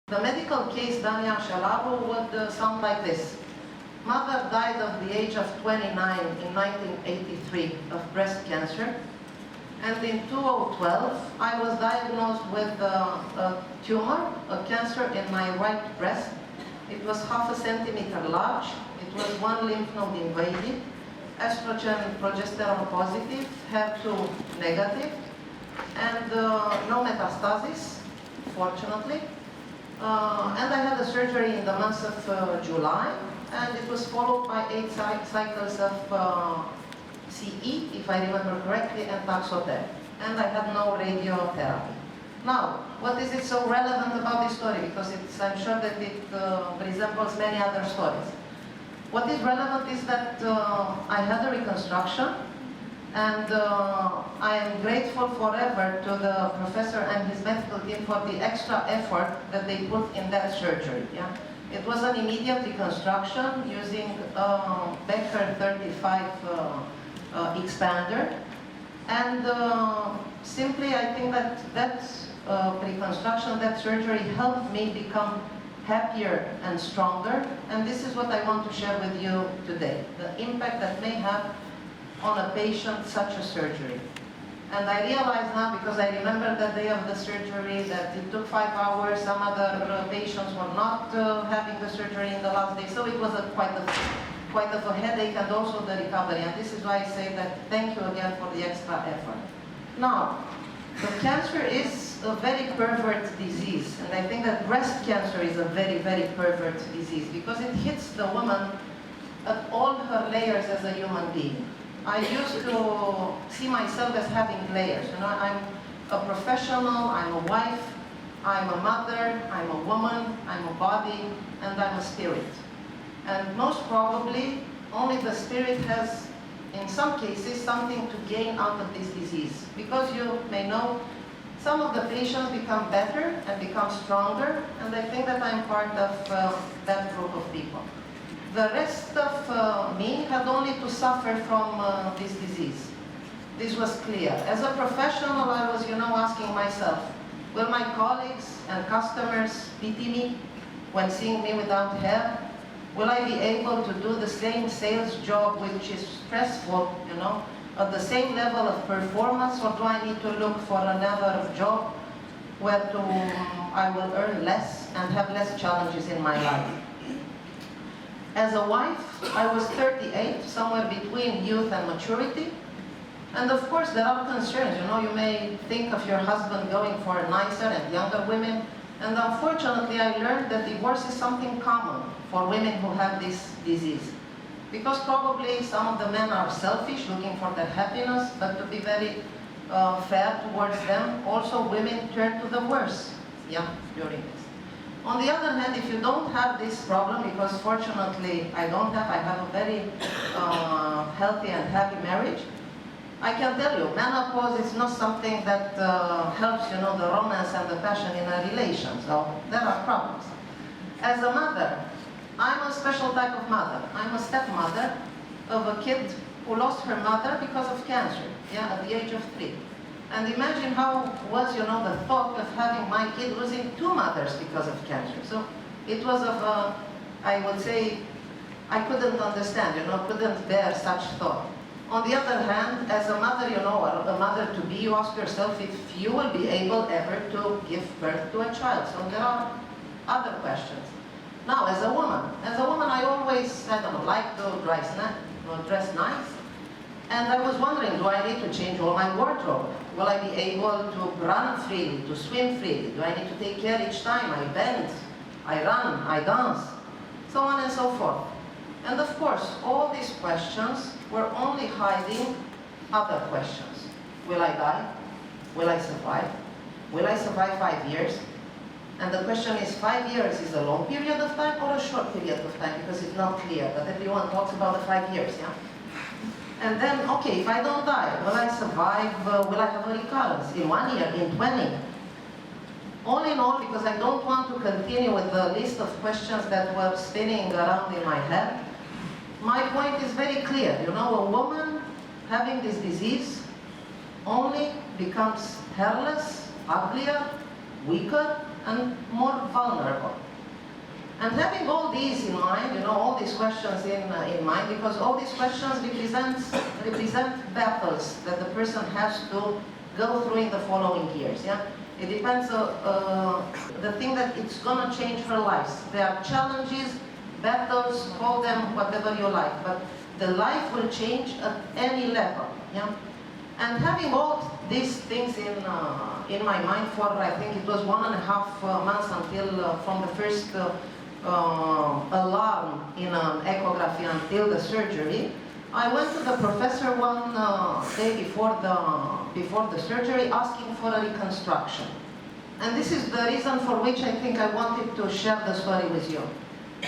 The medical case, Dania Shalabu, would sound like this. Mother died at the age of 29 in 1983 of breast cancer. And in 2012, I was diagnosed with a tumor, a cancer in my right breast. It was 0.5 centimeter large. It was 1 lymph node invaded, estrogen and progesterone positive, HER2 negative, and no metastasis, fortunately. And I had a surgery in the month of July, and it was followed by 8 cycles of CE, if I remember correctly, and Taxotere. And I had no radiotherapy. Now, what is it so relevant about this story? Because I'm sure that it resembles many other stories. What is relevant is that I had a reconstruction, and I am grateful forever to the professor and his medical team for the extra effort that they put in that surgery. Yeah? It was an immediate reconstruction using Becker 35 expander, and simply I think that reconstruction, that surgery helped me become happier and stronger, and this is what I want to share with you today, the impact that may have on a patient such a surgery. And I realize now, because I remember the day of the surgery, that it took 5 hours, some other patients were not having the surgery in the last day, so it was quite of a headache, and also the recovery, and this is why I say that thank you again for the extra effort. Now, the cancer is a very pervert disease, and I think that breast cancer is a very, very pervert disease, because it hits the woman at all her layers as a human being. I used to see myself as having layers. You know, I'm a professional, I'm a wife, I'm a mother, I'm a woman, I'm a body, and I'm a spirit. And most probably, only the spirit has, in some cases, something to gain out of this disease. Because you may know, some of the patients become better and become stronger, and I think that I'm part of that group of people. The rest of me had only to suffer from this disease. This was clear. As a professional, I was, asking myself, will my colleagues and customers pity me when seeing me without hair? Will I be able to do the same sales job, which is stressful, at the same level of performance, or do I need to look for another job where I will earn less and have less challenges in my life? As a wife, I was 38, somewhere between youth and maturity. And of course, there are concerns. You may think of your husband going for nicer and younger women. And unfortunately, I learned that divorce is something common for women who have this disease. Because probably some of the men are selfish, looking for their happiness, but to be very fair towards them, also women turn to the worse during this. On the other hand, if you don't have this problem, because fortunately I have a very healthy and happy marriage, I can tell you, menopause is not something that helps, the romance and the passion in a relation, so there are problems. As a mother, I'm a special type of mother. I'm a stepmother of a kid who lost her mother because of cancer, at the age of 3. And imagine how was, the thought of having my kid losing 2 mothers because of cancer. So it was I would say, I couldn't understand, couldn't bear such thought. On the other hand, as a mother, or a mother-to-be, you ask yourself if you will be able ever to give birth to a child. So there are other questions. Now, as a woman I always, like to dress nice. And I was wondering, do I need to change all my wardrobe? Will I be able to run freely, to swim freely? Do I need to take care each time I bend, I run, I dance? So on and so forth. And of course, all these questions were only hiding other questions. Will I die? Will I survive? Will I survive 5 years? And the question is, 5 years is a long period of time or a short period of time? Because it's not clear, but everyone talks about the 5 years, And then, okay, if I don't die, will I survive? Will I have a recurrence in 1 year, in 20? All in all, because I don't want to continue with the list of questions that were spinning around in my head, my point is very clear. A woman having this disease only becomes hairless, uglier, weaker, and more vulnerable. And having all these in mind, all these questions in mind, because all these questions represent battles that the person has to go through in the following years. Yeah, it depends on the thing that it's gonna change her life. There are challenges, battles, call them whatever you like, but the life will change at any level. Yeah, and having all these things in my mind for, I think it was 1.5 months until from the first alarm in an echography until the surgery, I went to the professor one day before the surgery asking for a reconstruction. And this is the reason for which I think I wanted to share the story with you.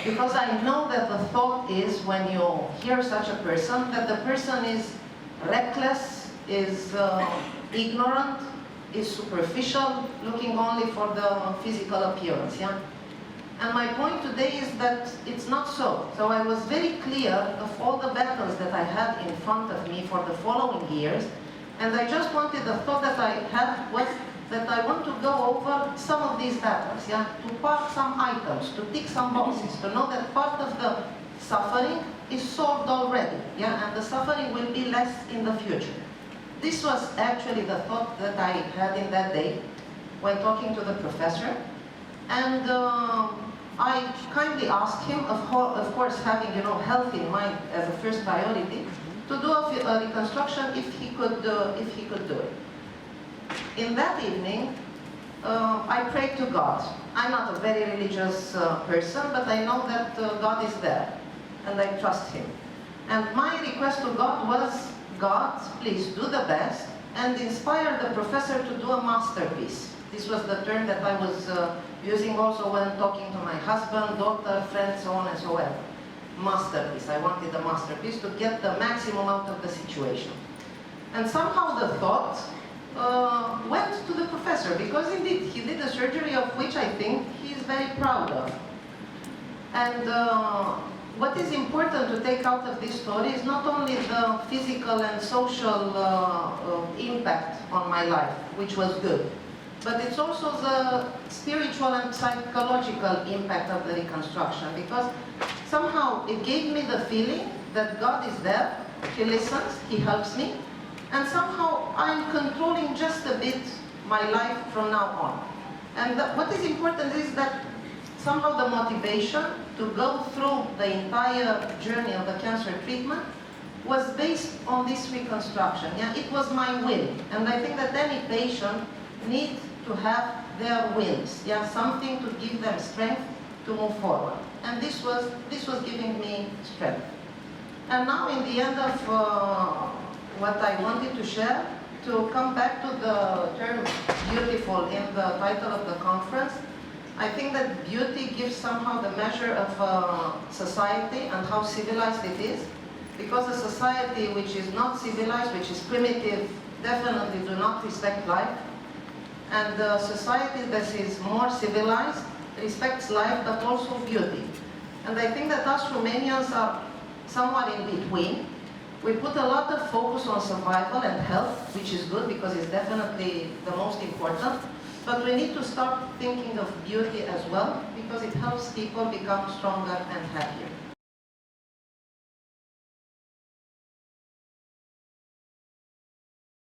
Because I know that the thought is, when you hear such a person, that the person is reckless, is ignorant, is superficial, looking only for the physical appearance. Yeah? And my point today is that it's not so. So I was very clear of all the battles that I had in front of me for the following years, and I just wanted, the thought that I had was that I want to go over some of these battles, yeah? To park some items, to tick some boxes, to know that part of the suffering is solved already, yeah? And the suffering will be less in the future. This was actually the thought that I had in that day when talking to the professor. And I kindly asked him, of course having health in mind as a first priority, to do a reconstruction if he could do it. In that evening, I prayed to God. I'm not a very religious person, but I know that God is there, and I trust Him. And my request to God was, God, please do the best and inspire the professor to do a masterpiece. This was the term that I was using also when talking to my husband, daughter, friends, so on and so on. Masterpiece. I wanted a masterpiece to get the maximum out of the situation. And somehow the thought went to the professor, because indeed he did a surgery of which I think he is very proud of. And what is important to take out of this story is not only the physical and social impact on my life, which was good, but it's also the spiritual and psychological impact of the reconstruction, because somehow it gave me the feeling that God is there, He listens, He helps me, and somehow I'm controlling just a bit my life from now on. And what is important is that somehow the motivation to go through the entire journey of the cancer treatment was based on this reconstruction. Yeah, it was my will, and I think that any patient needs to have their wills, yeah, something to give them strength to move forward. And this was giving me strength. And now, in the end of what I wanted to share, to come back to the term beautiful in the title of the conference, I think that beauty gives somehow the measure of society and how civilized it is. Because a society which is not civilized, which is primitive, definitely do not respect life. And the society that is more civilized respects life, but also beauty. And I think that us Romanians are somewhat in between. We put a lot of focus on survival and health, which is good because it's definitely the most important. But we need to start thinking of beauty as well, because it helps people become stronger and happier.